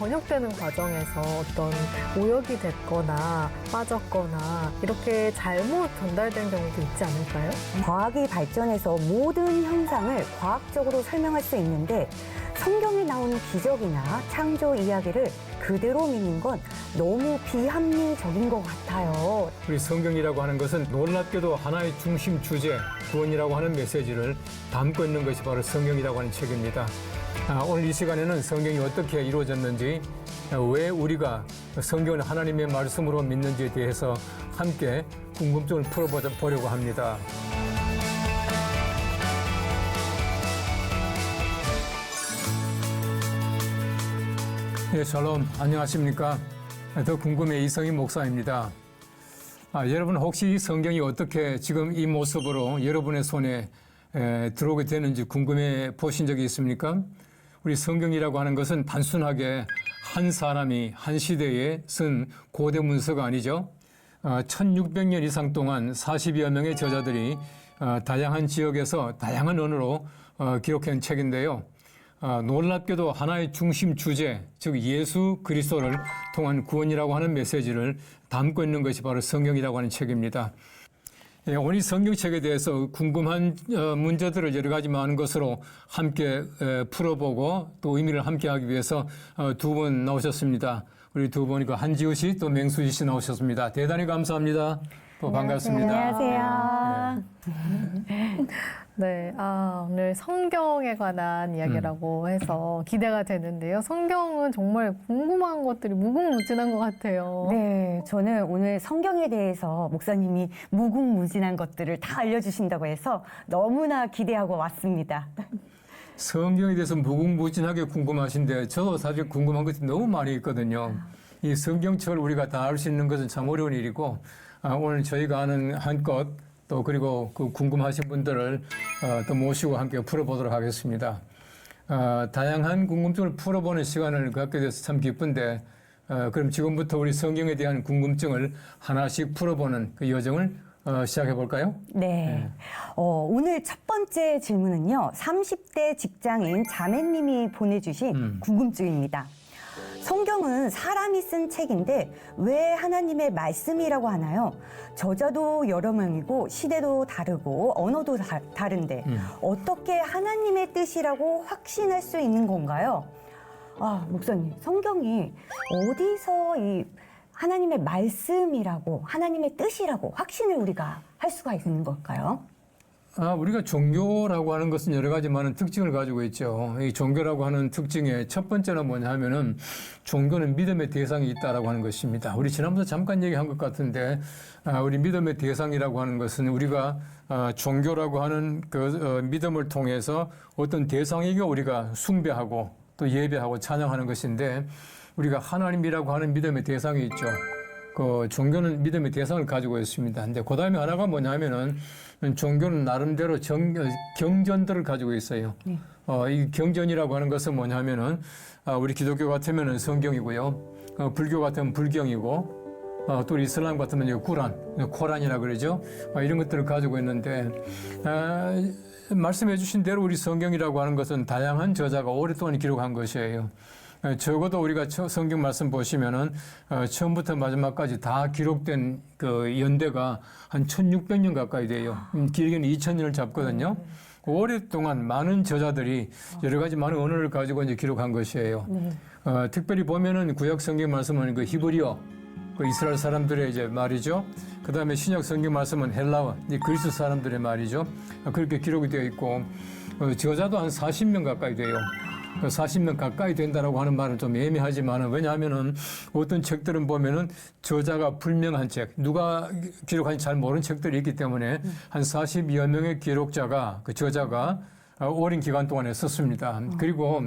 번역되는 과정에서 어떤 오역이 됐거나 빠졌거나 이렇게 잘못 전달된 경우도 있지 않을까요? 과학이 발전해서 모든 현상을 과학적으로 설명할 수 있는데 성경에 나오는 기적이나 창조 이야기를 그대로 믿는 건 너무 비합리적인 것 같아요. 우리 성경이라고 하는 것은 놀랍게도 하나의 중심 주제, 구원이라고 하는 메시지를 담고 있는 것이 바로 성경이라고 하는 책입니다. 오늘 이 시간에는 성경이 어떻게 이루어졌는지, 왜 우리가 성경을 하나님의 말씀으로 믿는지에 대해서 함께 궁금증을 풀어보려고 합니다. 예, 샬롬, 안녕하십니까? 더 궁금해 이성희 목사입니다. 여러분 혹시 이 성경이 어떻게 지금 이 모습으로 여러분의 손에 들어오게 되는지 궁금해 보신 적이 있습니까? 우리 성경이라고 하는 것은 단순하게 한 사람이 한 시대에 쓴 고대 문서가 아니죠. 1600년 이상 동안 40여 명의 저자들이 다양한 지역에서 다양한 언어로 기록한 책인데요. 놀랍게도 하나의 중심 주제, 즉 예수 그리스도를 통한 구원이라고 하는 메시지를 담고 있는 것이 바로 성경이라고 하는 책입니다. 오늘 이 성경책에 대해서 궁금한 문제들을 여러 가지 많은 것으로 함께 풀어보고 또 의미를 함께 하기 위해서 두 분 나오셨습니다. 우리 두 분이 한지우 씨 또 맹수지 씨 나오셨습니다. 대단히 감사합니다. 또 반갑습니다. 안녕하세요. 네, 오늘 성경에 관한 이야기라고 해서 기대가 되는데요. 성경은 정말 궁금한 것들이 무궁무진한 것 같아요. 네, 저는 오늘 성경에 대해서 목사님이 무궁무진한 것들을 다 알려주신다고 해서 너무나 기대하고 왔습니다. 성경에 대해서 무궁무진하게 궁금하신데 저도 사실 궁금한 것이 너무 많이 있거든요. 이 성경책을 우리가 다 알 수 있는 것은 참 어려운 일이고 오늘 저희가 아는 한껏 또 그리고 그 궁금하신 분들을 또 모시고 함께 풀어보도록 하겠습니다. 다양한 궁금증을 풀어보는 시간을 갖게 돼서 참 기쁜데 그럼 지금부터 우리 성경에 대한 궁금증을 하나씩 풀어보는 그 여정을 시작해 볼까요? 네. 오늘 첫 번째 질문은요. 30대 직장인 자매님이 보내주신 궁금증입니다. 성경은 사람이 쓴 책인데 왜 하나님의 말씀이라고 하나요? 저자도 여러 명이고 시대도 다르고 언어도 다른데 어떻게 하나님의 뜻이라고 확신할 수 있는 건가요? 목사님, 성경이 어디서 이 하나님의 말씀이라고 하나님의 뜻이라고 확신을 우리가 할 수가 있는 걸까요? 우리가 종교라고 하는 것은 여러 가지 많은 특징을 가지고 있죠. 이 종교라고 하는 특징의 첫 번째는 뭐냐 하면은 종교는 믿음의 대상이 있다라고 하는 것입니다. 우리 지난번에 잠깐 얘기한 것 같은데 우리 믿음의 대상이라고 하는 것은 우리가 종교라고 하는 그 믿음을 통해서 어떤 대상에게 우리가 숭배하고 또 예배하고 찬양하는 것인데 우리가 하나님이라고 하는 믿음의 대상이 있죠. 그 종교는 믿음의 대상을 가지고 있습니다. 근데 그 다음에 하나가 뭐냐면은 종교는 나름대로 경전들을 가지고 있어요. 이 경전이라고 하는 것은 뭐냐면은 우리 기독교 같으면은 성경이고요. 불교 같으면 불경이고 또 이슬람 같으면 꾸란, 코란이라 그러죠. 이런 것들을 가지고 있는데 말씀해 주신 대로 우리 성경이라고 하는 것은 다양한 저자가 오랫동안 기록한 것이에요. 적어도 우리가 성경 말씀 보시면은 처음부터 마지막까지 다 기록된 그 연대가 한 1600년 가까이 돼요. 길게는 2000년을 잡거든요. 오랫동안 많은 저자들이 여러 가지 많은 언어를 가지고 이제 기록한 것이에요. 특별히 보면은 구약 성경 말씀은 그 히브리어, 그 이스라엘 사람들의 이제 말이죠. 그 다음에 신약 성경 말씀은 헬라어, 그리스 사람들의 말이죠. 그렇게 기록이 되어 있고 저자도 한 40명 가까이 돼요. 40명 가까이 된다라고 하는 말은 좀 애매하지만 왜냐하면은 어떤 책들은 보면은 저자가 불명한 책, 누가 기록한지 잘 모르는 책들이 있기 때문에 한 40여 명의 기록자가 그 저자가 오랜 기간 동안에 썼습니다. 그리고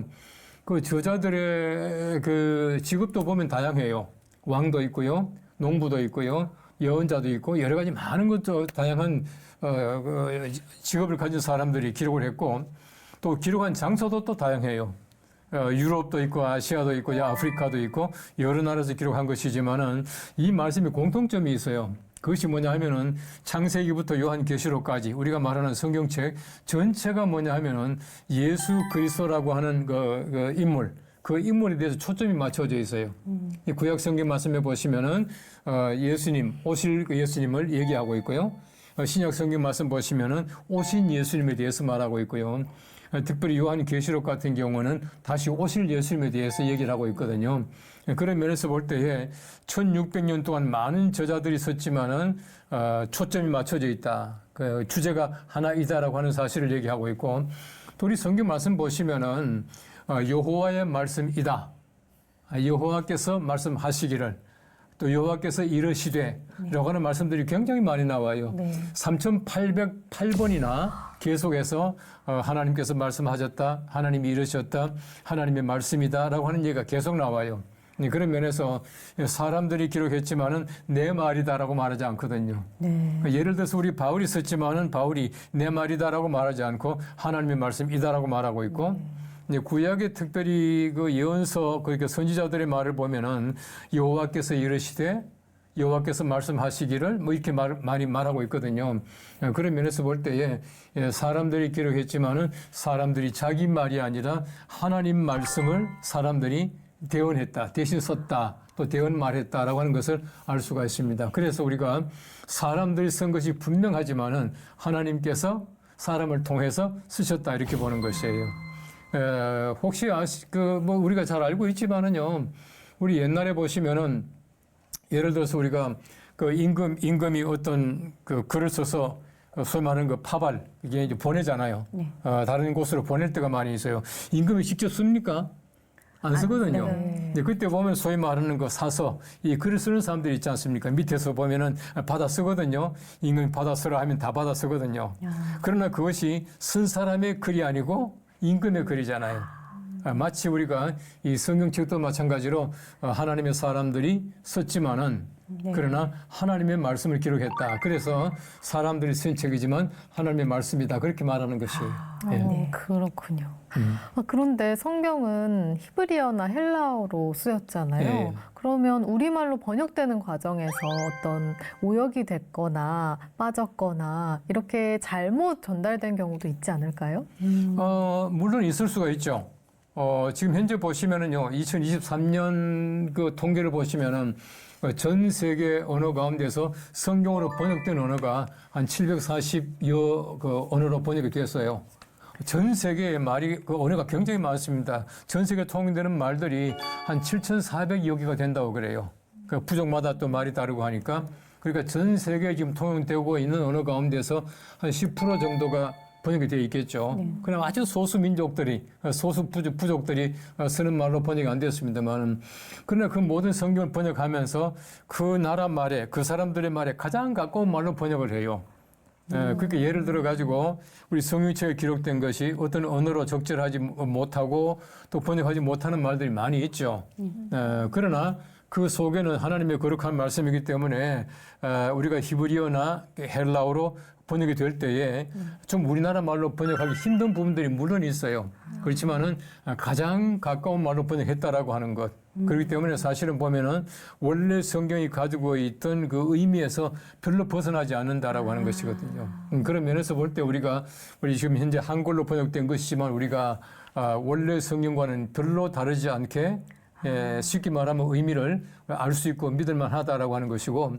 그 저자들의 그 직업도 보면 다양해요. 왕도 있고요, 농부도 있고요, 예언자도 있고 여러 가지 많은 것도 다양한 직업을 가진 사람들이 기록을 했고 또 기록한 장소도 또 다양해요. 유럽도 있고 아시아도 있고 아프리카도 있고 여러 나라에서 기록한 것이지만은 이 말씀에 공통점이 있어요. 그것이 뭐냐 하면은 창세기부터 요한계시록까지 우리가 말하는 성경책 전체가 뭐냐 하면은 예수 그리스도라고 하는 그 인물, 그 인물에 대해서 초점이 맞춰져 있어요. 이 구약 성경 말씀에 보시면은 예수님, 오실 그 예수님을 얘기하고 있고요. 신약 성경 말씀 보시면은 오신 예수님에 대해서 말하고 있고요. 특별히 요한계시록 같은 경우는 다시 오실 예수님에 대해서 얘기를 하고 있거든요. 그런 면에서 볼 때에 1600년 동안 많은 저자들이 썼지만은 초점이 맞춰져 있다. 그 주제가 하나이다라고 하는 사실을 얘기하고 있고, 또 우리 성경 말씀 보시면은 여호와의 말씀이다. 여호와께서 말씀하시기를, 또 여호와께서 이르시되 라고 하는 말씀들이 굉장히 많이 나와요. 네. 3808번이나 계속해서 하나님께서 말씀하셨다, 하나님이 이르셨다, 하나님의 말씀이다 라고 하는 얘기가 계속 나와요. 그런 면에서 사람들이 기록했지만은 내 말이다라고 말하지 않거든요. 네. 예를 들어서 우리 바울이 썼지만은 바울이 내 말이다라고 말하지 않고 하나님의 말씀이다라고 말하고 있고, 이제 구약의 특별히 그 예언서, 그러니까 선지자들의 말을 보면은 여호와께서 이르시되, 여호와께서 말씀하시기를 뭐 이렇게 많이 말하고 있거든요. 그런 면에서 볼 때에 사람들이 기록했지만은 사람들이 자기 말이 아니라 하나님 말씀을 사람들이 대언했다, 대신 썼다, 또 대언 말했다라고 하는 것을 알 수가 있습니다. 그래서 우리가 사람들이 쓴 것이 분명하지만은 하나님께서 사람을 통해서 쓰셨다 이렇게 보는 것이에요. 혹시 뭐 우리가 잘 알고 있지만은요, 우리 옛날에 보시면은 예를 들어서 우리가 그 임금이 어떤 그 글을 써서 소위 말하는 그 파발 이게 이제 보내잖아요. 네. 다른 곳으로 보낼 때가 많이 있어요. 임금이 직접 씁니까? 안 쓰거든요. 네. 근데 그때 보면 소위 말하는 거 사서 이 글을 쓰는 사람들이 있지 않습니까? 밑에서 보면은 받아 쓰거든요. 임금이 받아 쓰라 하면 다 받아 쓰거든요. 그러나 그것이 쓴 사람의 글이 아니고 임금의 글이잖아요. 마치 우리가 이 성경책도 마찬가지로 하나님의 사람들이 썼지만은 그러나 하나님의 말씀을 기록했다. 그래서 사람들이 쓴 책이지만 하나님의 말씀이다. 그렇게 말하는 것이에요. 예. 그렇군요. 그런데 성경은 히브리어나 헬라어로 쓰였잖아요. 예. 그러면 우리말로 번역되는 과정에서 어떤 오역이 됐거나 빠졌거나 이렇게 잘못 전달된 경우도 있지 않을까요? 물론 있을 수가 있죠. 지금 현재 보시면은요, 2023년 그 통계를 보시면은 전 세계 언어 가운데서 성경으로 번역된 언어가 한 740여 그 언어로 번역이 됐어요. 전 세계의 말이, 그 언어가 굉장히 많습니다. 전 세계 통용되는 말들이 한 7,400여 개가 된다고 그래요. 그 부족마다 또 말이 다르고 하니까. 그러니까 전 세계에 지금 통용되고 있는 언어 가운데서 한 10% 정도가 번역이 되어 있겠죠. 그럼 아주 소수 민족들이, 소수 부족들이 쓰는 말로 번역이 안 되었습니다만, 그러나 그 모든 성경을 번역하면서 그 나라 말에, 그 사람들의 말에 가장 가까운 말로 번역을 해요. 그러니까 예를 들어 가지고 우리 성경책에 기록된 것이 어떤 언어로 적절하지 못하고 또 번역하지 못하는 말들이 많이 있죠. 그러나 그 속에는 하나님의 거룩한 말씀이기 때문에 우리가 히브리어나 헬라어로 번역이 될 때에 좀 우리나라 말로 번역하기 힘든 부분들이 물론 있어요. 그렇지만은 가장 가까운 말로 번역했다라고 하는 것. 그렇기 때문에 사실은 보면은 원래 성경이 가지고 있던 그 의미에서 별로 벗어나지 않는다라고 하는 것이거든요. 그런 면에서 볼 때 우리 지금 현재 한글로 번역된 것이지만 우리가 원래 성경과는 별로 다르지 않게 쉽게 말하면 의미를 알 수 있고 믿을만 하다라고 하는 것이고,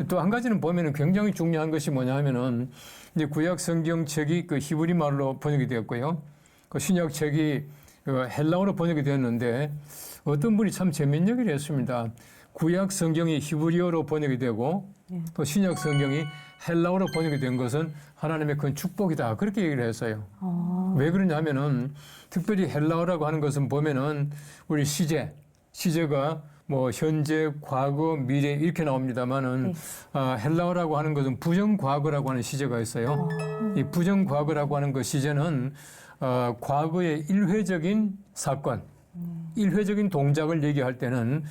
또 한 가지는 보면은 굉장히 중요한 것이 뭐냐 하면은 이제 구약 성경책이 그 히브리 말로 번역이 되었고요. 그 신약 책이 그 헬라어로 번역이 되었는데 어떤 분이 참 재밌는 얘기를 했습니다. 구약 성경이 히브리어로 번역이 되고 또 신약 성경이 헬라어로 번역이 된 것은 하나님의 큰 축복이다. 그렇게 얘기를 했어요. 왜 그러냐 하면은 특별히 헬라어라고 하는 것은 보면은 우리 시제가 뭐 현재, 과거, 미래 이렇게 나옵니다만은 헬라어라고 하는 것은 부정과거라고 하는 시제가 있어요. 이 부정과거라고 하는 그 시제는 과거의 일회적인 사건, 일회적인 동작을 얘기할 때는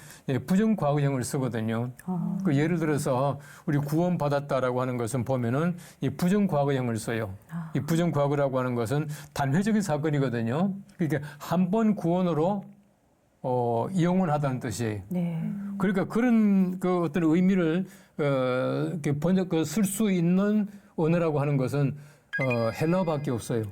부정과거형을 쓰거든요. 그 예를 들어서 우리 구원받았다라고 하는 것은 보면은 이 부정과거형을 써요. 이 부정과거라고 하는 것은 단회적인 사건이거든요. 그러니까 한 번 구원으로 영원하다는 뜻이에요. 네. 그러니까 그런 그 어떤 의미를 이렇게 쓸 수 있는 언어라고 하는 것은 헬라어밖에 없어요.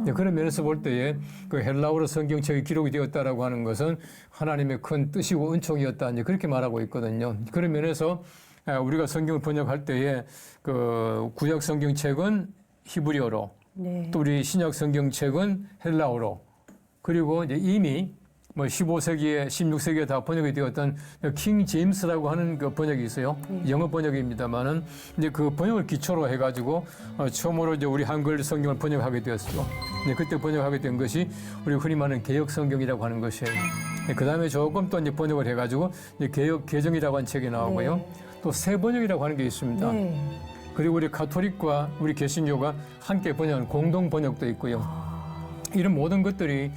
네, 그런 면에서 볼 때에 그 헬라어로 성경책이 기록이 되었다라고 하는 것은 하나님의 큰 뜻이고 은총이었다 이제 그렇게 말하고 있거든요. 그런 면에서 우리가 성경을 번역할 때에 그 구약 성경책은 히브리어로 네. 또 우리 신약 성경책은 헬라어로 그리고 이제 이미 뭐 15세기에 16세기에 다 번역이 되었던 킹 제임스라고 하는 그 번역이 있어요. 영어 번역입니다만은 이제 그 번역을 기초로 해가지고 처음으로 이제 우리 한글 성경을 번역하게 되었죠. 네, 그때 번역하게 된 것이 우리 흔히 말하는 개역 성경이라고 하는 것이에요. 네, 그 다음에 조금 또 이제 번역을 해가지고 이제 개역 개정이라고 하는 책이 나오고요. 네. 또 새 번역이라고 하는 게 있습니다. 네. 그리고 우리 가톨릭과 우리 개신교가 함께 번역한 공동 번역도 있고요. 이런 모든 것들이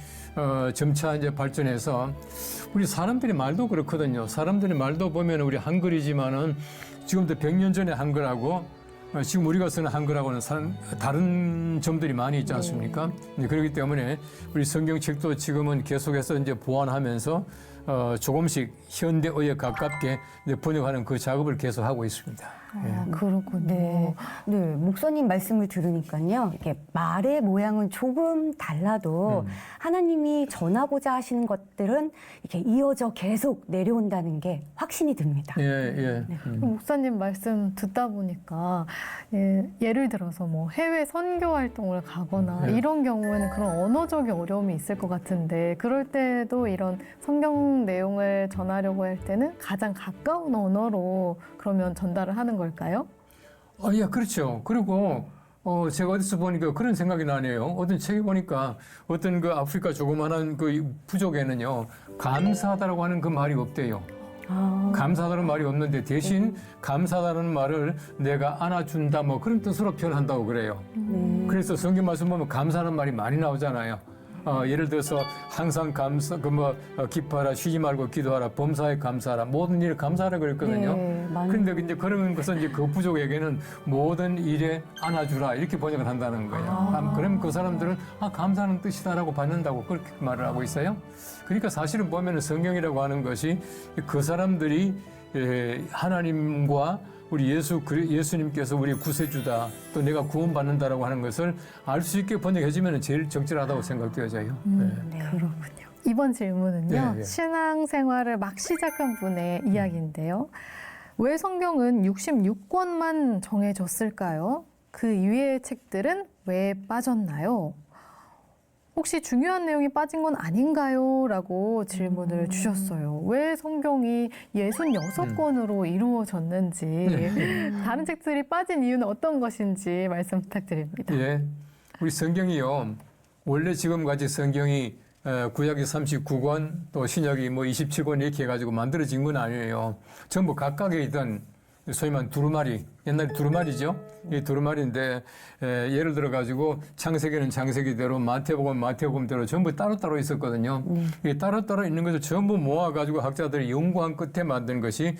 점차 이제 발전해서 우리 사람들이 말도 그렇거든요. 사람들이 말도 보면 우리 한글이지만은 지금도 100년 전에 한글하고 지금 우리가 쓰는 한글하고는 다른 점들이 많이 있지 않습니까? 네, 그렇기 때문에 우리 성경책도 지금은 계속해서 이제 보완하면서 조금씩 현대어에 가깝게 이제 번역하는 그 작업을 계속 하고 있습니다. 아, 그렇군요. 네. 네, 목사님 말씀을 들으니까요. 이게 말의 모양은 조금 달라도 하나님이 전하고자 하시는 것들은 이렇게 이어져 계속 내려온다는 게 확신이 듭니다. 예, 예. 목사님 말씀 듣다 보니까 예를 들어서 뭐 해외 선교 활동을 가거나 네. 이런 경우에는 그런 언어적인 어려움이 있을 것 같은데 그럴 때도 이런 성경 내용을 전하려고 할 때는 가장 가까운 언어로 그러면 전달을 하는 걸까요? 예, 그렇죠. 그리고 제가 어디서 보니까 그런 생각이 나네요. 어떤 책에 보니까 어떤 그 아프리카 조그만한 그 부족에는요, 감사하다라고 하는 그 말이 없대요. 감사하다는 말이 없는데 대신 감사하다는 말을 내가 안아준다 뭐 그런 뜻으로 표현한다고 그래요. 그래서 성경 말씀 보면 감사하는 말이 많이 나오잖아요. 예를 들어서 항상 기뻐하라, 쉬지 말고 기도하라, 범사에 감사하라, 모든 일에 감사하라 그랬거든요. 네, 맞아요. 그런데 이제 그런 것은 이제 그 부족에게는 모든 일에 안아주라 이렇게 번역을 한다는 거예요. 그럼 그 사람들은 감사하는 뜻이다라고 받는다고 그렇게 말을 하고 있어요. 그러니까 사실은 보면은 성경이라고 하는 것이 그 사람들이 하나님과 우리 예수님께서 우리 구세주다, 또 내가 구원받는다라고 하는 것을 알 수 있게 번역해주면 제일 적절하다고 생각되어져요. 네. 그렇군요. 이번 질문은요. 네, 네. 신앙생활을 막 시작한 분의 이야기인데요. 왜 성경은 66권만 정해졌을까요? 그 이외의 책들은 왜 빠졌나요? 혹시 중요한 내용이 빠진 건 아닌가요? 라고 질문을 주셨어요. 왜 성경이 66권으로 이루어졌는지, 다른 책들이 빠진 이유는 어떤 것인지 말씀 부탁드립니다. 예. 우리 성경이요. 원래 지금까지 성경이 구약이 39권, 또 신약이 뭐 27권 이렇게 해가지고 만들어진 건 아니에요. 전부 각각에 있던 소위 말하는 두루마리, 옛날에 두루마리죠. 이 두루마리인데 예를 들어가지고 창세기는 창세기대로, 마태복음은 마태복음대로 전부 따로따로 있었거든요. 이 따로따로 있는 것을 전부 모아가지고 학자들이 연구한 끝에 만든 것이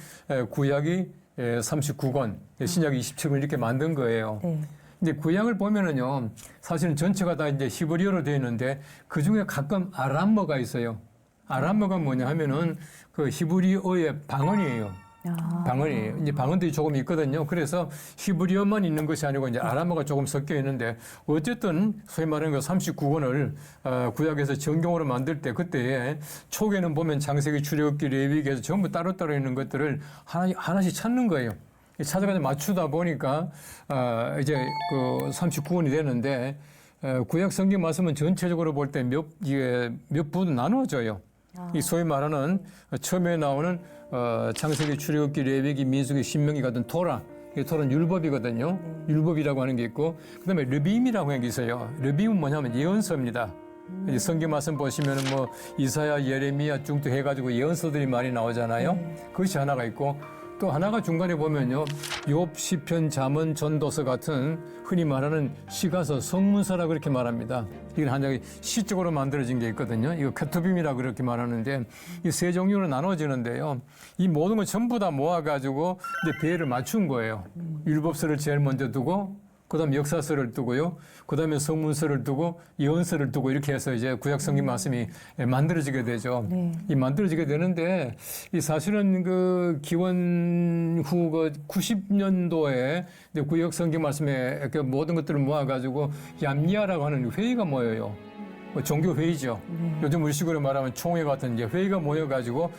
구약이 39권, 신약이 27권 이렇게 만든 거예요. 네. 근데 구약을 보면은요, 사실은 전체가 다 이제 히브리어로 되어 있는데 그 중에 가끔 아람어가 있어요. 아람어가 뭐냐 하면은 그 히브리어의 방언이에요. 방언이에요. 이제 방언들이 조금 있거든요. 그래서 히브리어만 있는 것이 아니고 이제 아람어가 조금 섞여 있는데 어쨌든 소위 말하는 그 39권을 구약에서 정경으로 만들 때 그때 초기에는 보면 창세기, 출애굽기, 레위기에서 전부 따로따로 있는 것들을 하나씩 찾는 거예요. 찾아가서 맞추다 보니까 이제 그 39권이 되는데 구약 성경 말씀은 전체적으로 볼 때 몇 부도 나누어져요. 이 소위 말하는 처음에 나오는 창세기, 출애굽기, 레위기, 민수기, 신명기 같은 토라. 이 토라는 율법이거든요. 율법이라고 하는 게 있고 그다음에 르빔이라고 하는 게 있어요. 르빔은 뭐냐면 예언서입니다. 이 성경 말씀 보시면은 뭐 이사야, 예레미야 쭉도 해가지고 예언서들이 많이 나오잖아요. 그것이 하나가 있고 또 하나가 중간에 보면요. 욥, 시편, 잠언, 전도서 같은 흔히 말하는 시가서, 성문서라 그렇게 말합니다. 이건 한 시적으로 만들어진 게 있거든요. 이거 케투빔이라 그렇게 말하는데 이 세 종류로 나눠지는데요. 이 모든 걸 전부 다 모아가지고 이제 배를 맞춘 거예요. 율법서를 제일 먼저 두고 그다음 역사서를 두고요. 그다음에 성문서를 두고 예언서를 두고 이렇게 해서 이제 구약 성경 말씀이 만들어지게 되죠. 네. 이 만들어지게 되는데 이 사실은 그 기원 후 그 90년도에 구약 성경 말씀에 그 모든 것들을 모아가지고 얌리아라고 하는 회의가 모여요. 종교 회의죠. 요즘 우리식으로 말하면 총회 같은 이제 회의가 모여가지고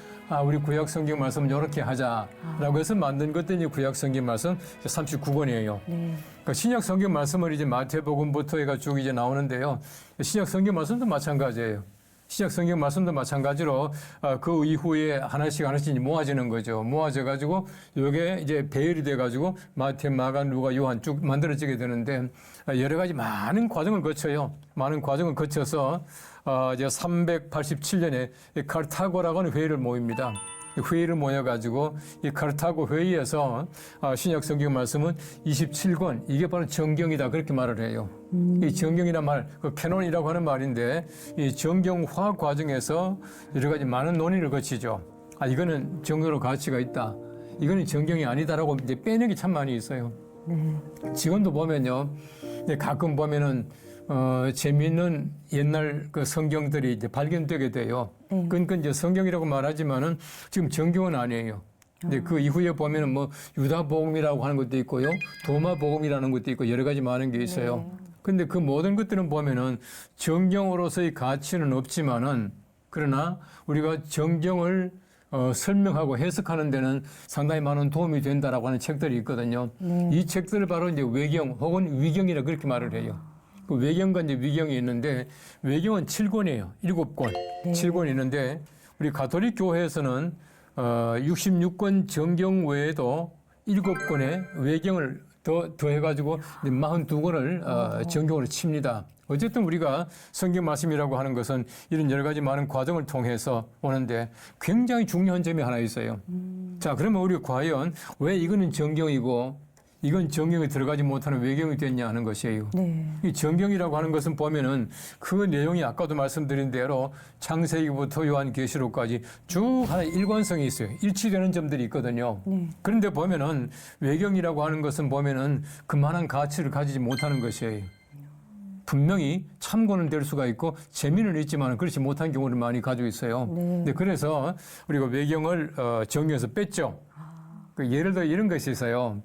우리 구약 성경 말씀 이렇게 하자라고 해서 만든 것들이 구약 성경 말씀 39권이에요. 네. 그러니까 신약 성경 말씀을 이제 마태복음부터 해가 쭉 이제 나오는데요. 신약 성경 말씀도 마찬가지예요. 신약 성경 말씀도 마찬가지로 그 이후에 하나씩 모아지는 거죠. 모아져 가지고 이게 이제 배열이 돼 가지고 마태, 마가, 누가, 요한 쭉 만들어지게 되는데 여러 가지 많은 과정을 거쳐요. 많은 과정을 거쳐서 이제 387년에 카르타고라고 하는 회의를 모입니다. 회의를 모여가지고 이 카르타고 회의에서 신약 성경 말씀은 27권 이게 바로 정경이다 그렇게 말을 해요. 이 정경이란 말, 그 캐논이라고 하는 말인데 이 정경화 과정에서 여러 가지 많은 논의를 거치죠. 이거는 정경으로 가치가 있다. 이거는 정경이 아니다라고 이제 빼내기 참 많이 있어요. 지금도 보면요, 가끔 보면은 재미있는 옛날 그 성경들이 이제 발견되게 돼요. 그러니까 이제 성경이라고 말하지만은 지금 정경은 아니에요. 근데 그 이후에 보면은 뭐 유다복음이라고 하는 것도 있고요, 도마복음이라는 것도 있고 여러 가지 많은 게 있어요. 근데 그 모든 것들은 보면은 정경으로서의 가치는 없지만은 그러나 우리가 정경을 설명하고 해석하는 데는 상당히 많은 도움이 된다라고 하는 책들이 있거든요. 이 책들을 바로 이제 외경 혹은 위경이라 그렇게 말을 해요. 그 외경과 이제 위경이 있는데 외경은 7권이에요. 7권. 7권이 있는데 우리 가톨릭 교회에서는 66권 정경 외에도 7권의 외경을 더 해가지고 42권을 정경으로 칩니다. 어쨌든 우리가 성경 말씀이라고 하는 것은 이런 여러 가지 많은 과정을 통해서 오는데 굉장히 중요한 점이 하나 있어요. 자, 그러면 우리가 과연 왜 이거는 정경이고 이건 정경에 들어가지 못하는 외경이 됐냐 하는 것이에요. 이 정경이라고 하는 것은 보면은 그 내용이 아까도 말씀드린 대로 창세기부터 요한계시록까지 쭉 하나의 일관성이 있어요. 일치되는 점들이 있거든요. 그런데 보면은 외경이라고 하는 것은 보면은 그만한 가치를 가지지 못하는 것이에요. 분명히 참고는 될 수가 있고 재미는 있지만 그렇지 못한 경우를 많이 가지고 있어요. 근데 그래서 우리가 외경을 정경에서 뺐죠. 그 예를 들어 이런 것이 있어요.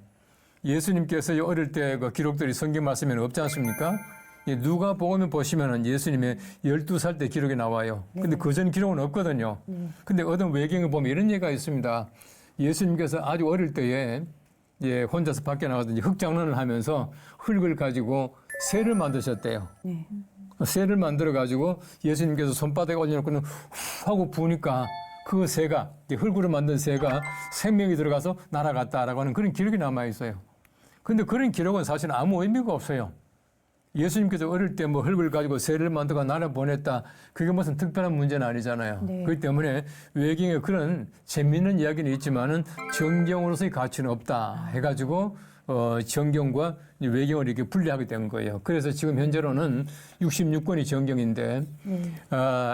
예수님께서 어릴 때 그 기록들이 성경 말씀에는 없지 않습니까? 누가복음에 보시면은 예수님의 12살 때 기록이 나와요. 근데 그전 기록은 없거든요. 근데 어떤 외경을 보면 이런 얘기가 있습니다. 예수님께서 아주 어릴 때에 혼자서 밖에 나가서 흙장난을 하면서 흙을 가지고 새를 만드셨대요. 새를 만들어 가지고 예수님께서 손바닥에 올려놓고는 후 하고 부으니까 그 새가 흙으로 만든 새가 생명이 들어가서 날아갔다라고 하는 그런 기록이 남아 있어요. 근데 그런 기록은 사실 아무 의미가 없어요. 예수님께서 어릴 때 뭐 흙을 가지고 새를 만들고 날아 보냈다. 그게 무슨 특별한 문제는 아니잖아요. 그렇기 때문에 외경에 그런 재미있는 이야기는 있지만은 정경으로서의 가치는 없다 해가지고 정경과 외경을 이렇게 분리하게 된 거예요. 그래서 지금 현재로는 66권이 정경인데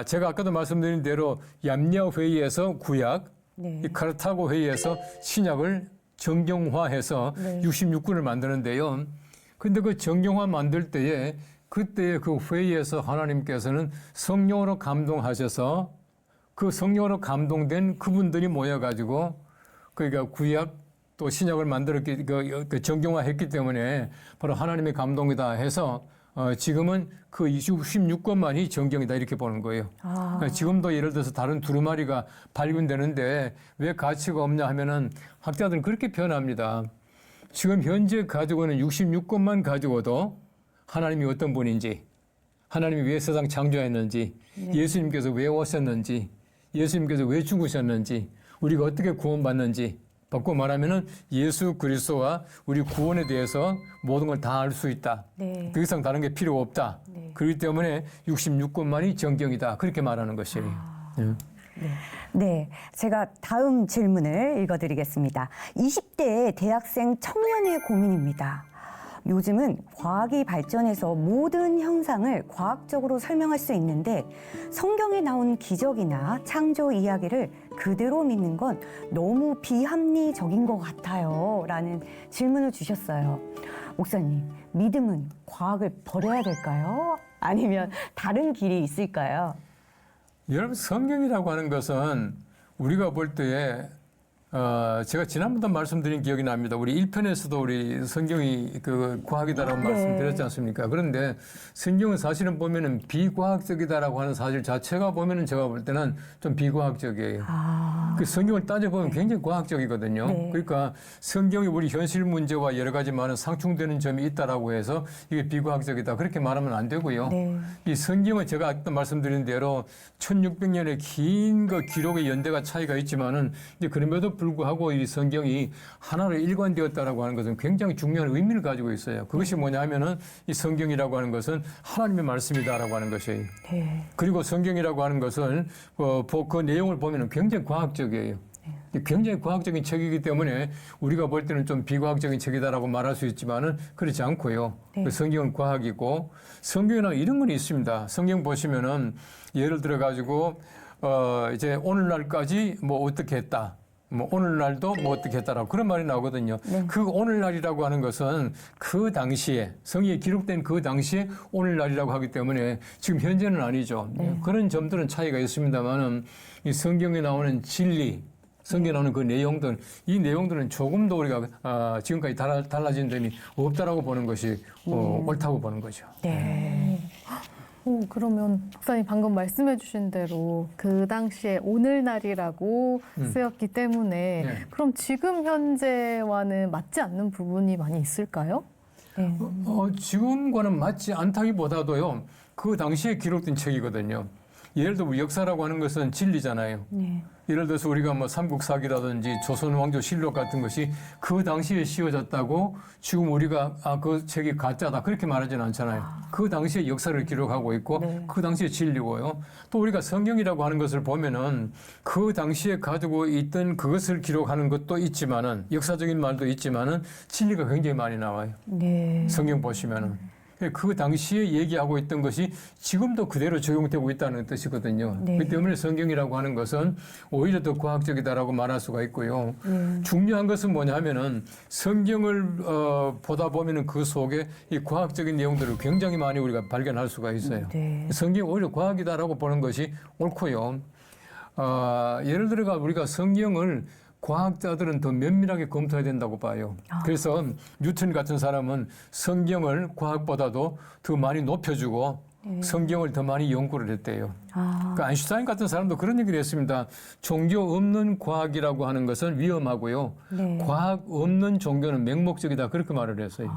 제가 아까도 말씀드린 대로 얌리아 회의에서 구약, 이 카르타고 회의에서 신약을 정경화해서 66권을 만드는데요. 근데 그 정경화 만들 때에 그때의 그 회의에서 하나님께서는 성령으로 감동하셔서 그 성령으로 감동된 그분들이 모여가지고 그러니까 구약 또 신약을 만들었기 그 정경화했기 때문에 바로 하나님의 감동이다 해서 지금은 그 26권만이 정경이다 이렇게 보는 거예요. 그러니까 지금도 예를 들어서 다른 두루마리가 발견되는데 왜 가치가 없냐 하면은 학자들은 그렇게 표현합니다. 지금 현재 가지고 있는 66권만 가지고도 하나님이 어떤 분인지, 하나님이 왜 세상 창조했는지, 예수님께서 왜 오셨는지, 예수님께서 왜 죽으셨는지, 우리가 어떻게 구원받는지, 바꿔 말하면은 예수 그리스도와 우리 구원에 대해서 모든 걸 다 알 수 있다. 그 이상 다른 게 필요 없다. 그렇기 때문에 66권만이 정경이다. 그렇게 말하는 것이에요. 네, 제가 다음 질문을 읽어드리겠습니다. 20대 대학생 청년의 고민입니다. 요즘은 과학이 발전해서 모든 현상을 과학적으로 설명할 수 있는데 성경에 나온 기적이나 창조 이야기를 그대로 믿는 건 너무 비합리적인 것 같아요. 라는 질문을 주셨어요. 목사님, 믿음은 과학을 버려야 될까요? 아니면 다른 길이 있을까요? 여러분, 성경이라고 하는 것은 우리가 볼 때에 제가 지난번도 말씀드린 기억이 납니다. 우리 1편에서도 우리 성경이 그 과학이다라고 네. 말씀드렸지 않습니까? 그런데 성경은 사실은 보면은 비과학적이다라고 하는 사실 자체가 보면은 제가 볼 때는 좀 비과학적이에요. 그 성경을 따져보면 굉장히 과학적이거든요. 네. 그러니까 성경이 우리 현실 문제와 여러 가지 많은 상충되는 점이 있다라고 해서 이게 비과학적이다. 그렇게 말하면 안 되고요. 네. 이 성경은 제가 아까 말씀드린 대로 1600년의 긴 그 기록의 연대가 차이가 있지만은 이제 그럼에도 불구하고 이 성경이 하나로 일관되었다라고 하는 것은 굉장히 중요한 의미를 가지고 있어요. 그것이 뭐냐 하면은 이 성경이라고 하는 것은 하나님의 말씀이다라고 하는 것이에요. 네. 그리고 성경이라고 하는 것은 그 내용을 보면은 굉장히 과학적이에요. 굉장히 과학적인 책이기 때문에 우리가 볼 때는 좀 비과학적인 책이다라고 말할 수 있지만은 그렇지 않고요. 네. 그 성경은 과학이고 성경에는 이런 건 있습니다. 성경 보시면은 예를 들어 가지고 이제 오늘날까지 뭐 어떻게 했다. 뭐 오늘날도 뭐 어떻게 했다라고 그런 말이 나오거든요. 네. 그 오늘날이라고 하는 것은 그 당시에 성경에 기록된 그 당시에 오늘날이라고 하기 때문에 지금 현재는 아니죠. 그런 점들은 차이가 있습니다만은 이 성경에 나오는 진리, 성경에 나오는 그 내용들, 이 내용들은 조금도 우리가 지금까지 달라진 점이 없다라고 보는 것이 옳다고 보는 거죠. 네. 그러면 목사님 방금 말씀해 주신 대로 그 당시에 오늘날이라고 쓰였기 때문에 네. 그럼 지금 현재와는 맞지 않는 부분이 많이 있을까요? 네. 지금과는 맞지 않다기보다도요, 그 당시에 기록된 책이거든요. 예를 들어 우리 역사라고 하는 것은 진리잖아요. 네. 예를 들어서 우리가 뭐 삼국사기라든지 조선왕조 실록 같은 것이 그 당시에 씌워졌다고 지금 우리가 그 책이 가짜다 그렇게 말하지는 않잖아요. 그 당시에 역사를 기록하고 있고 네. 그 당시에 진리고요. 또 우리가 성경이라고 하는 것을 보면은 그 당시에 가지고 있던 그것을 기록하는 것도 있지만은 역사적인 말도 있지만은 진리가 굉장히 많이 나와요. 네. 성경 보시면은. 그 당시에 얘기하고 있던 것이 지금도 그대로 적용되고 있다는 뜻이거든요. 네. 그렇기 때문에 성경이라고 하는 것은 오히려 더 과학적이다라고 말할 수가 있고요. 중요한 것은 뭐냐면은 성경을 보다 보면은 그 속에 이 과학적인 내용들을 굉장히 많이 우리가 발견할 수가 있어요. 네. 성경이 오히려 과학이다라고 보는 것이 옳고요. 예를 들어가 우리가 성경을 과학자들은 더 면밀하게 검토해야 된다고 봐요. 그래서 뉴턴 같은 사람은 성경을 과학보다도 더 많이 높여주고 성경을 더 많이 연구를 했대요. 그러니까 아인슈타인 같은 사람도 그런 얘기를 했습니다. 종교 없는 과학이라고 하는 것은 위험하고요. 네. 과학 없는 종교는 맹목적이다. 그렇게 말을 했어요.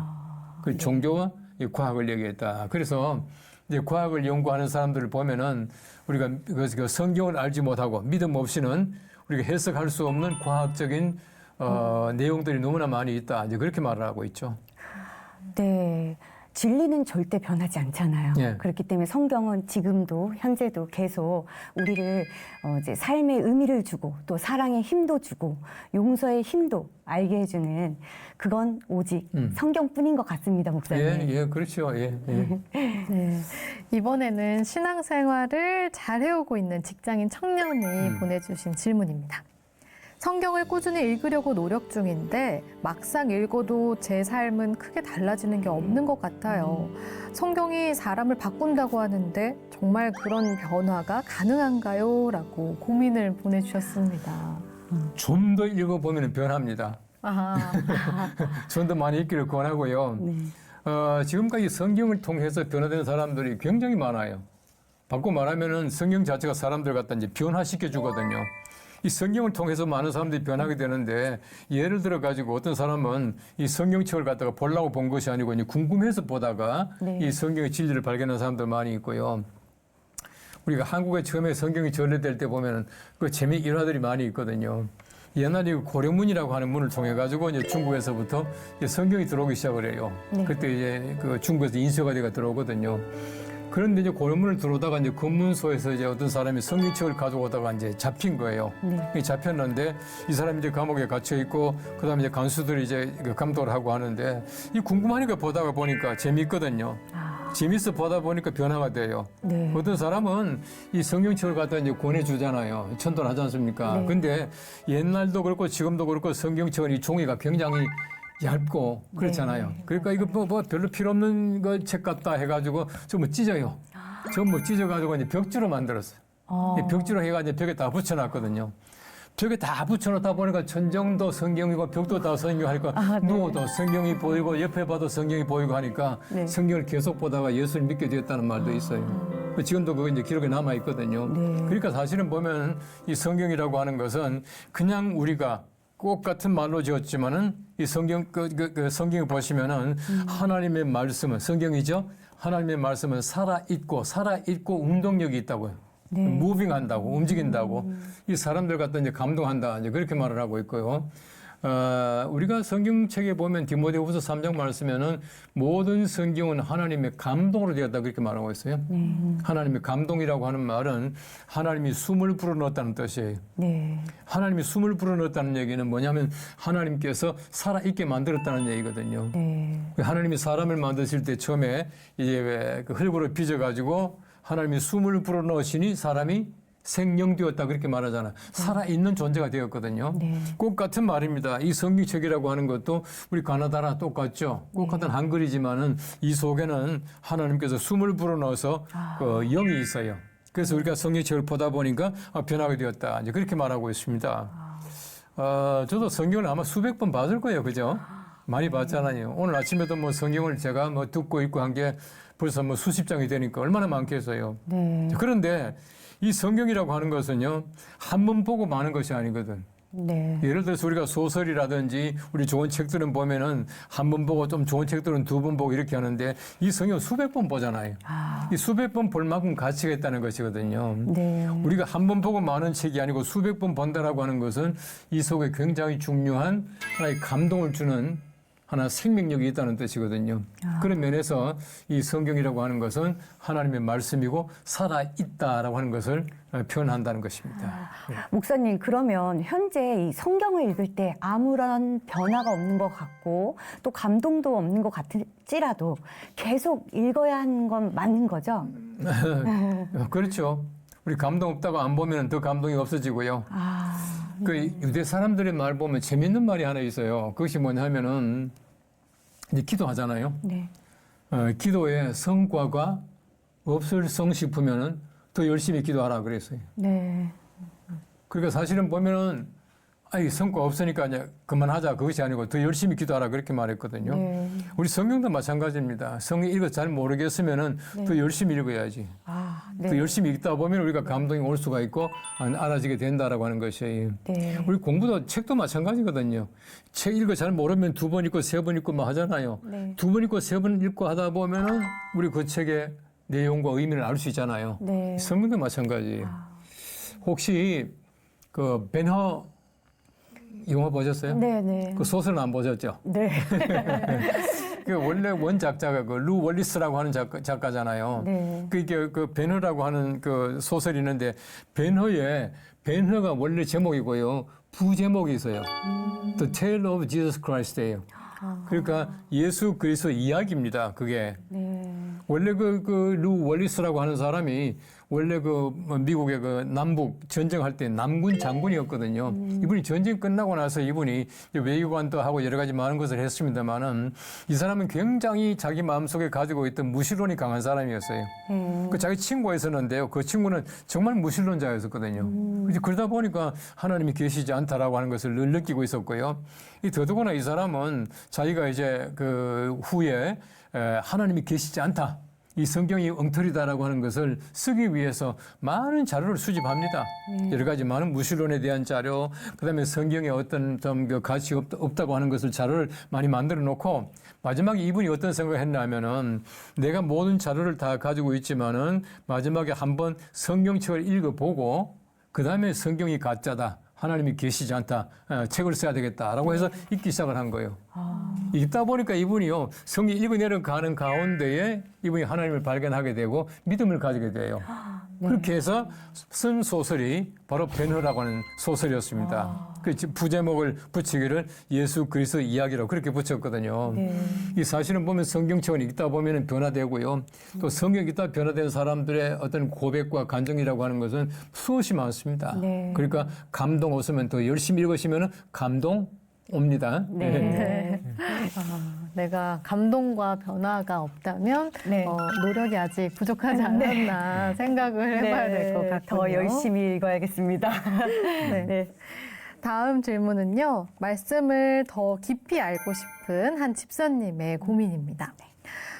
그 종교와 이 과학을 얘기했다. 그래서 이제 과학을 연구하는 사람들을 보면은 우리가 그 성경을 알지 못하고 믿음 없이는 우리가 해석할 수 없는 과학적인 내용들이 너무나 많이 있다. 이제 그렇게 말을 하고 있죠. 네. 진리는 절대 변하지 않잖아요. 예. 그렇기 때문에 성경은 지금도 현재도 계속 우리를 이제 삶의 의미를 주고 또 사랑의 힘도 주고 용서의 힘도 알게 해주는 그건 오직 성경뿐인 것 같습니다, 목사님. 예, 그렇죠. 예. 네. 이번에는 신앙생활을 잘 해오고 있는 직장인 청년이 보내주신 질문입니다. 성경을 꾸준히 읽으려고 노력 중인데 막상 읽어도 제 삶은 크게 달라지는 게 없는 것 같아요. 성경이 사람을 바꾼다고 하는데 정말 그런 변화가 가능한가요? 라고 고민을 보내주셨습니다. 좀 더 읽어보면 변합니다. 아하. 좀 더 많이 읽기를 권하고요. 네. 지금까지 성경을 통해서 변화된 사람들이 굉장히 많아요. 바꿔 말하면은 성경 자체가 사람들 갖다 이제 변화시켜 주거든요. 이 성경을 통해서 많은 사람들이 변하게 되는데 예를 들어 가지고 어떤 사람은 이 성경책을 갖다가 보려고 본 것이 아니고 이제 궁금해서 보다가 네. 이 성경의 진리를 발견한 사람들 많이 있고요. 우리가 한국에 처음에 성경이 전래될 때 보면은 그 재미 일화들이 많이 있거든요. 옛날에 고려문이라고 하는 문을 통해 가지고 이제 중국에서부터 이제 성경이 들어오기 시작을 해요. 네. 그때 이제 그 중국에서 인쇄가대가 들어오거든요. 그런데 이제 고려문을 들어오다가 이제 검문소에서 이제 어떤 사람이 성경책을 가져오다가 이제 잡힌 거예요. 네. 잡혔는데 이 사람이 이제 감옥에 갇혀 있고 그다음에 이제 간수들이 이제 감독을 하고 하는데 이 궁금하니까 보다가 보니까 재미있거든요. 재밌어 보다 보니까 변화가 돼요. 네. 어떤 사람은 이 성경책을 갖다 이제 권해주잖아요. 천도하지 않습니까? 네. 근데 옛날도 그렇고 지금도 그렇고 성경책은 이 종이가 굉장히 얇고 그렇잖아요. 네. 그러니까 이거 뭐 별로 필요 없는 거 책 같다 해가지고 전부 찢어요. 전부 찢어가지고 이제 벽지로 만들었어요. 이 벽지로 해가지고 벽에 다 붙여놨거든요. 벽에 다 붙여놓다 보니까 천정도 성경이고 벽도 다 성경하니까 누워도 성경이 보이고 옆에 봐도 성경이 보이고 하니까 네. 성경을 계속 보다가 예수를 믿게 되었다는 말도 있어요. 지금도 그거 이제 기록에 남아 있거든요. 네. 그러니까 사실은 보면 이 성경이라고 하는 것은 그냥 우리가 꼭 같은 말로 지었지만은 이 성경 성경을 보시면은 하나님의 말씀은 성경이죠. 하나님의 말씀은 살아 있고 운동력이 있다고요. 네. 무빙한다고 움직인다고 이 사람들 갖다 이제 감동한다 이제 그렇게 말을 하고 있고요. 우리가 성경책에 보면 디모데후서 3장 말씀에는 모든 성경은 하나님의 감동으로 되었다 그렇게 말하고 있어요. 하나님의 감동이라고 하는 말은 하나님이 숨을 불어넣었다는 뜻이에요. 네. 하나님이 숨을 불어넣었다는 얘기는 뭐냐면 하나님께서 살아있게 만들었다는 얘기거든요. 네. 하나님이 사람을 만드실 때 처음에 이제 그 흙으로 빚어가지고 하나님이 숨을 불어넣으시니 사람이 생명되었다 그렇게 말하잖아요. 살아있는 존재가 되었거든요. 네. 꼭 같은 말입니다. 이 성경책이라고 하는 것도 우리 가나다라 똑같죠. 꼭 같은 한글이지만은 이 속에는 하나님께서 숨을 불어넣어서 그 영이 있어요. 그래서 우리가 성경책을 보다 보니까 변하게 되었다. 이제 그렇게 말하고 있습니다. 저도 성경을 아마 수백 번 봤을 거예요. 그죠? 많이 봤잖아요. 오늘 아침에도 뭐 성경을 제가 뭐 듣고 있고 한 게 벌써 뭐 수십 장이 되니까 얼마나 많겠어요. 네. 그런데 이 성경이라고 하는 것은요, 한 번 보고 마는 것이 아니거든. 네. 예를 들어서 우리가 소설이라든지 우리 좋은 책들은 보면은 한 번 보고 좀 좋은 책들은 두 번 보고 이렇게 하는데 이 성경 수백 번 보잖아요. 이 수백 번 볼 만큼 가치가 있다는 것이거든요. 네. 우리가 한 번 보고 마는 책이 아니고 수백 번 본다라고 하는 것은 이 속에 굉장히 중요한 하나의 감동을 주는 하나 생명력이 있다는 뜻이거든요. 그런 면에서 이 성경이라고 하는 것은 하나님의 말씀이고 살아있다라고 하는 것을 표현한다는 것입니다. 목사님, 그러면 현재 이 성경을 읽을 때 아무런 변화가 없는 것 같고 또 감동도 없는 것 같을지라도 계속 읽어야 하는 건 맞는 거죠? 그렇죠. 우리 감동 없다고 안 보면 더 감동이 없어지고요. 그 유대 사람들의 말 보면 재밌는 말이 하나 있어요. 그것이 뭐냐면은 이제 기도하잖아요. 네. 기도에 성과가 없을성 싶으면은 더 열심히 기도하라 그랬어요. 네. 그러니까 사실은 보면은 아이 성과 없으니까 이제 그만하자 그것이 아니고 더 열심히 기도하라 그렇게 말했거든요. 네. 우리 성경도 마찬가지입니다. 성경 읽어 잘 모르겠으면은 더 열심히 읽어야지. 네. 또 열심히 읽다 보면 우리가 감동이 올 수가 있고 알아지게 된다라고 하는 것이에요. 네. 우리 공부도 책도 마찬가지거든요. 책 읽어 잘 모르면 두 번 읽고 세 번 읽고 뭐 하잖아요. 네. 두 번 읽고 세 번 읽고 하다 보면은 우리 그 책의 내용과 의미를 알 수 있잖아요. 네. 성경도 마찬가지예요. 혹시 그 벤허 영화 보셨어요? 네. 그 소설은 안 보셨죠? 네. 그 원래 원작자가 그 루 월리스라고 하는 작가잖아요. 네. 그 벤허라고 하는 그 소설이 있는데 벤허가 원래 제목이고요. 부제목이 있어요. The Tale of Jesus Christ예요. 그러니까 예수 그리스도 이야기입니다. 그게. 네. 원래 그 루 월리스라고 하는 사람이 원래 그 미국의 그 남북 전쟁할 때 남군 장군이었거든요. 이분이 전쟁 끝나고 나서 이분이 외교관도 하고 여러 가지 많은 것을 했습니다만은 이 사람은 굉장히 자기 마음속에 가지고 있던 무신론이 강한 사람이었어요. 그 자기 친구가 있었는데요. 그 친구는 정말 무신론자였었거든요. 그러다 보니까 하나님이 계시지 않다라고 하는 것을 늘 느끼고 있었고요. 더더구나 이 사람은 자기가 이제 그 후에 하나님이 계시지 않다. 이 성경이 엉터리다라고 하는 것을 쓰기 위해서 많은 자료를 수집합니다. 여러 가지 많은 무신론에 대한 자료, 그다음에 성경에 어떤 좀 그 가치 없다고 하는 것을 자료를 많이 만들어 놓고 마지막에 이분이 어떤 생각을 했냐면은 내가 모든 자료를 다 가지고 있지만은 마지막에 한번 성경책을 읽어보고 그다음에 성경이 가짜다. 하나님이 계시지 않다. 책을 써야 되겠다라고 해서 읽기 시작을 한 거예요. 읽다 보니까 이분이요. 성경 읽어내려가는 가운데에 이분이 하나님을 발견하게 되고 믿음을 가지게 돼요. 그렇게 해서 쓴 소설이 바로 변호라고 하는 소설이었습니다. 그 부제목을 붙이기를 예수 그리스도 이야기라고 그렇게 붙였거든요. 이 사실은 보면 성경책을 읽다 보면 변화되고요. 또 성경 읽다 변화된 사람들의 어떤 고백과 감정이라고 하는 것은 수없이 많습니다. 그러니까 감동 없으면 더 열심히 읽으시면 감동 옵니다. 네. 내가 감동과 변화가 없다면 네. 노력이 아직 부족하지 않았나 생각을 해봐야 될 것 같아요. 더 열심히 읽어야겠습니다. 네. 다음 질문은요. 말씀을 더 깊이 알고 싶은 한 집사님의 고민입니다.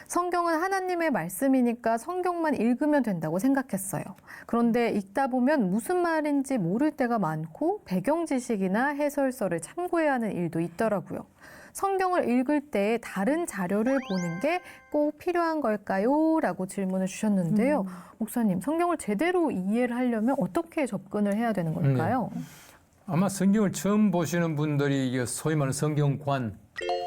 성경은 하나님의 말씀이니까 성경만 읽으면 된다고 생각했어요. 그런데 읽다 보면 무슨 말인지 모를 때가 많고 배경 지식이나 해설서를 참고해야 하는 일도 있더라고요. 성경을 읽을 때 다른 자료를 보는 게 꼭 필요한 걸까요? 라고 질문을 주셨는데요. 목사님, 성경을 제대로 이해를 하려면 어떻게 접근을 해야 되는 걸까요? 아마 성경을 처음 보시는 분들이 이게 소위 말하는 성경관,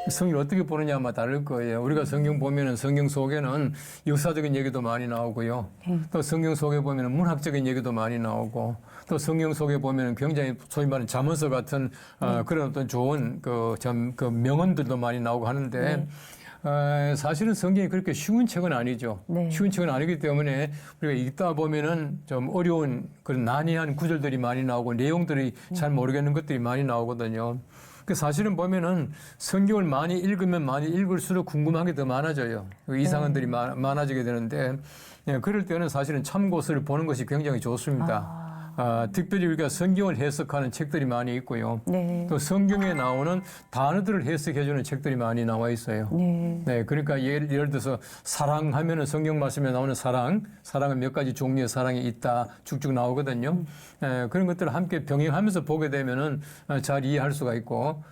성경을 어떻게 보느냐 아마 다를 거예요. 우리가 성경 보면은 성경 속에는 역사적인 얘기도 많이 나오고요. 또 성경 속에 보면은 문학적인 얘기도 많이 나오고, 또 성경 속에 보면은 굉장히 소위 말하는 잠언서 같은 그런 어떤 좋은 그 명언들도 많이 나오고 하는데, 사실은 성경이 그렇게 쉬운 책은 아니죠. 쉬운 책은 아니기 때문에 우리가 읽다 보면은 좀 어려운 그런 난해한 구절들이 많이 나오고 내용들이 잘 모르겠는 것들이 많이 나오거든요. 그 사실은 보면은 성경을 많이 읽으면 많이 읽을수록 궁금한 게 더 많아져요. 이상한들이 많아지게 되는데, 그럴 때는 사실은 참고서를 보는 것이 굉장히 좋습니다. 특별히 우리가 성경을 해석하는 책들이 많이 있고요. 또 성경에 나오는 단어들을 해석해주는 책들이 많이 나와 있어요. 그러니까 예를 들어서 사랑하면은 성경 말씀에 나오는 사랑은 몇 가지 종류의 사랑이 있다 쭉쭉 나오거든요. 그런 것들을 함께 병행하면서 보게 되면은 잘 이해할 수가 있고,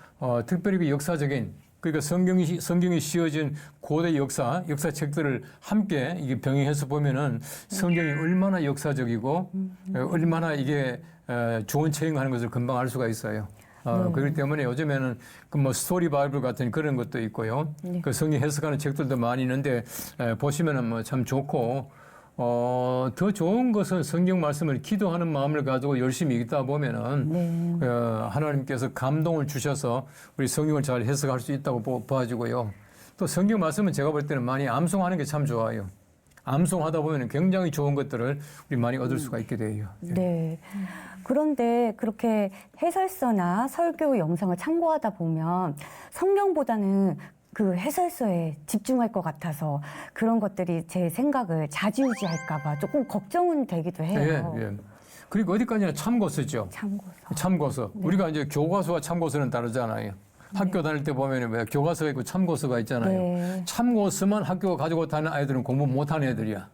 특별히 그 역사적인 그러니까 성경이 씌워진 고대 역사책들을 함께 이게 병행해서 보면은 성경이 얼마나 역사적이고 얼마나 이게 좋은 책인가 하는 것을 금방 알 수가 있어요. 그렇기 때문에 요즘에는 그 뭐 스토리 바이블 같은 그런 것도 있고요. 그 성경 해석하는 책들도 많이 있는데 보시면은 뭐 참 좋고, 더 좋은 것은 성경 말씀을 기도하는 마음을 가지고 열심히 읽다 보면은 하나님께서 감동을 주셔서 우리 성경을 잘 해석할 수 있다고 봐지고요. 또 성경 말씀은 제가 볼 때는 많이 암송하는 게 참 좋아요. 암송하다 보면 굉장히 좋은 것들을 우리 많이 얻을 수가 있게 돼요. 그런데 그렇게 해설서나 설교 영상을 참고하다 보면 성경보다는 그 해설서에 집중할 것 같아서 그런 것들이 제 생각을 좌지우지할까 봐 조금 걱정은 되기도 해요. 그리고 어디까지나 참고서죠. 참고서. 우리가 이제 교과서와 참고서는 다르잖아요. 학교 다닐 때 보면 왜 교과서가 있고 참고서가 있잖아요. 참고서만 학교 가지고 다니는 아이들은 공부 못하는 애들이야.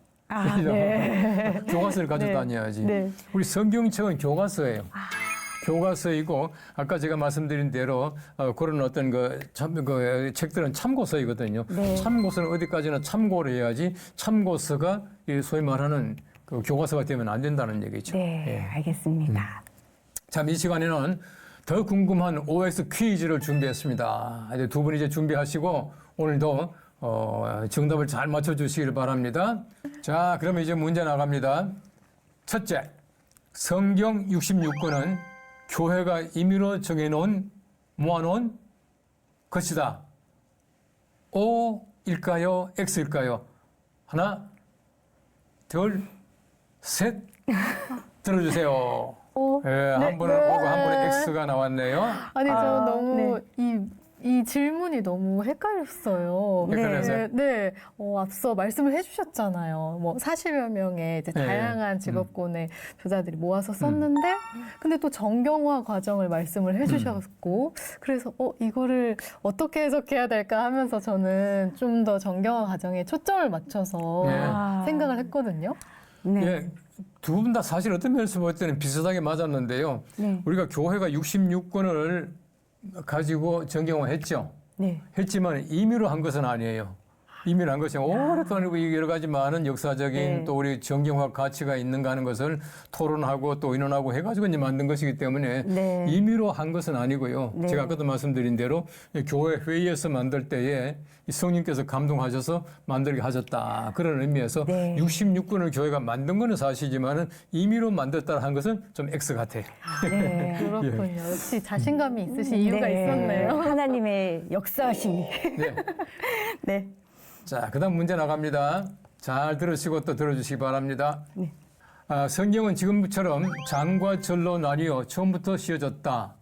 교과서를 가지고 다녀야지. 우리 성경책은 교과서예요. 교과서이고 아까 제가 말씀드린 대로 그런 어떤 그 책들은 참고서이거든요. 참고서는 어디까지나 참고를 해야지 참고서가 소위 말하는 그 교과서가 되면 안 된다는 얘기죠. 알겠습니다. 참, 이 시간에는 더 궁금한 OX 퀴즈를 준비했습니다. 이제 두 분이 이제 준비하시고 오늘도 정답을 잘 맞춰주시길 바랍니다. 자, 그러면 이제 문제 나갑니다. 첫째, 성경 66권은 교회가 임의로 정해놓은 모아놓은 것이다. O일까요? X일까요? 하나, 둘, 셋. 들어주세요. 한 분은 O고 한 분은 X가 나왔네요. 아니, 저 너무 이 질문이 너무 헷갈렸어요. 헷갈려서요? 앞서 말씀을 해주셨잖아요. 뭐 40여 명의 이제 다양한 직업군의 저자들이 모아서 썼는데, 근데 또 정경화 과정을 말씀을 해주셨고, 그래서 이거를 어떻게 해석해야 될까 하면서 저는 좀 더 정경화 과정에 초점을 맞춰서 생각을 했거든요. 두 분 다 사실 어떤 면에서 볼 때는 비슷하게 맞았는데요. 우리가 교회가 66권을 가지고 정경화했죠. 했지만 임의로 한 것은 아니에요. 이민한 것이 오랫동안 여러 가지 많은 역사적인 네. 또 우리 정경화 가치가 있는가 하는 것을 토론하고 또 의논하고 해가지고 이제 만든 것이기 때문에 네. 임의로 한 것은 아니고요. 네. 제가 아까도 말씀드린 대로 교회 회의에서 만들 때에 이 성령께서 감동하셔서 만들게 하셨다. 그런 의미에서 네. 66권을 교회가 만든 거는 사실이지만은 임의로 만들었다 한 것은 좀 X 같아요. 네. 그렇군요. 역시 자신감이 있으신 이유가 네. 있었네요. 하나님의 역사심이. 네. 네. 자, 그다음 문제 나갑니다. 잘 들으시고 또 들어주시기 바랍니다. 네. 성경은 지금처럼 장과 절로 나뉘어 처음부터 씌어졌다.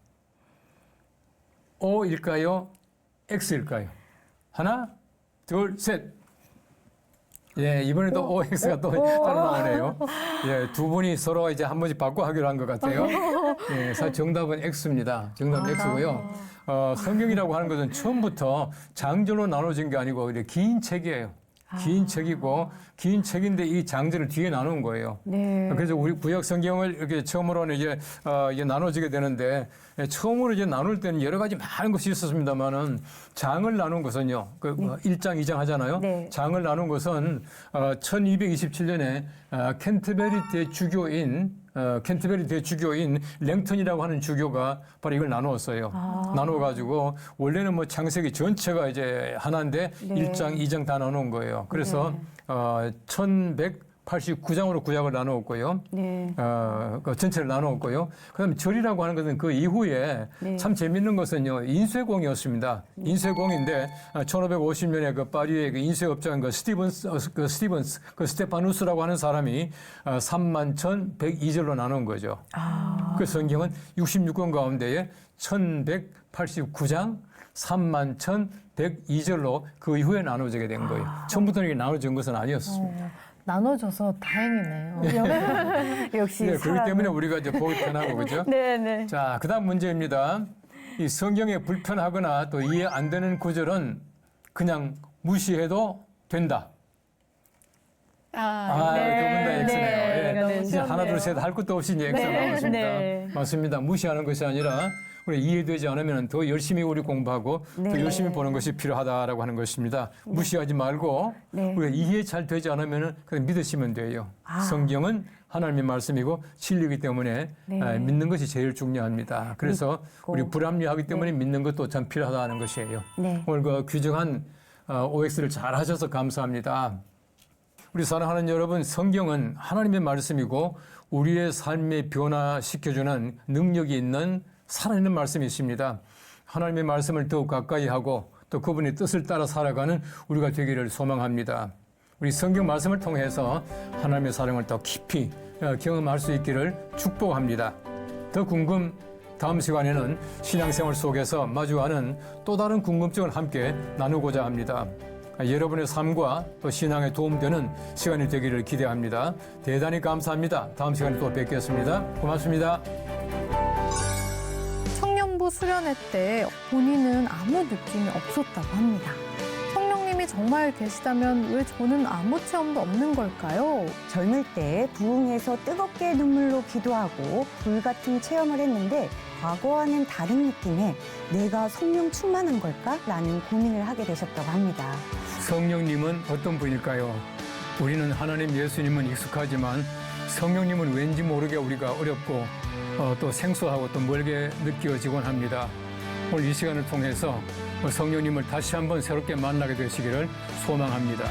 O일까요? X일까요? 하나, 둘, 셋. 예, 이번에도 OX가 또 따로 나오네요. 예, 두 분이 서로 이제 한 번씩 바꿔 하기로 한 것 같아요. 예, 사실 정답은 X입니다. 정답은 X고요. 성경이라고 하는 것은 처음부터 장절로 나눠진 게 아니고 이렇게 긴 책이에요. 긴 책이고 긴 책인데 이 장절을 뒤에 나눈 거예요. 네. 그래서 우리 구약 성경을 이렇게 처음으로는 이제 나눠지게 되는데 처음으로 이제 나눌 때는 여러 가지 많은 것이 있었습니다만은 장을 나눈 것은요. 그 1장, 2장 하잖아요. 네. 장을 나눈 것은 1227년에 캔터베리 대주교인 랭턴이라고 하는 주교가 바로 이걸 나누었어요. 나눠가지고 원래는 뭐 창세기 전체가 이제 하나인데 네. 1장, 2장 다 나눈 거예요. 그래서 1189장으로 구약을 나누었고요. 네. 그 전체를 나누었고요. 그다음에 절이라고 하는 것은 그 이후에 네. 참 재밌는 것은요. 인쇄공이었습니다. 인쇄공인데 1550년에 그 파리의 그 인쇄업자인 그 스테파누스라고 하는 사람이 31,102절로 나눈 거죠. 그 성경은 66권 가운데에 1189장 31,102절로 그 이후에 나눠지게 된 거예요. 처음부터 이게 나눠진 것은 아니었습니다. 나눠줘서 다행이네요. 역시 네, 그렇기 때문에 우리가 이제 보기 편하고 그죠? 네, 네. 자, 그다음 문제입니다. 이 성경에 불편하거나 또 이해 안 되는 구절은 그냥 무시해도 된다. 두 분 다 X네요. 네, 예. 이제 하나, 둘, 셋 할 것도 없이 이제 X가 나왔습니다. 네. 맞습니다. 무시하는 것이 아니라 우리 이해되지 않으면 더 열심히 우리 공부하고 더 네. 열심히 보는 것이 필요하다라고 하는 것입니다. 무시하지 말고 네. 우리가 이해 잘 되지 않으면 그냥 믿으시면 돼요. 성경은 하나님의 말씀이고 진리이기 때문에 네. 믿는 것이 제일 중요합니다. 그래서 우리 불합리하기 때문에 믿는 것도 참 필요하다는 것이에요. 네. 오늘 그 규정한 OX를 잘 하셔서 감사합니다. 우리 사랑하는 여러분, 성경은 하나님의 말씀이고 우리의 삶에 변화시켜주는 능력이 있는 살아있는 말씀이 있습니다. 하나님의 말씀을 더욱 가까이 하고 또 그분의 뜻을 따라 살아가는 우리가 되기를 소망합니다. 우리 성경 말씀을 통해서 하나님의 사랑을 더 깊이 경험할 수 있기를 축복합니다. 더 궁금 다음 시간에는 신앙생활 속에서 마주하는 또 다른 궁금증을 함께 나누고자 합니다. 여러분의 삶과 또 신앙에 도움되는 시간이 되기를 기대합니다. 대단히 감사합니다. 다음 시간에 또 뵙겠습니다. 고맙습니다. 청년부 수련회 때 본인은 아무 느낌이 없었다고 합니다. 성령님이 정말 계시다면 왜 저는 아무 체험도 없는 걸까요? 젊을 때 부흥에서 뜨겁게 눈물로 기도하고 불같은 체험을 했는데 과거와는 다른 느낌에 내가 성령 충만한 걸까? 라는 고민을 하게 되셨다고 합니다. 성령님은 어떤 분일까요? 우리는 하나님 예수님은 익숙하지만 성령님은 왠지 모르게 우리가 어렵고 또 생소하고 또 멀게 느껴지곤 합니다. 오늘 이 시간을 통해서 성령님을 다시 한번 새롭게 만나게 되시기를 소망합니다.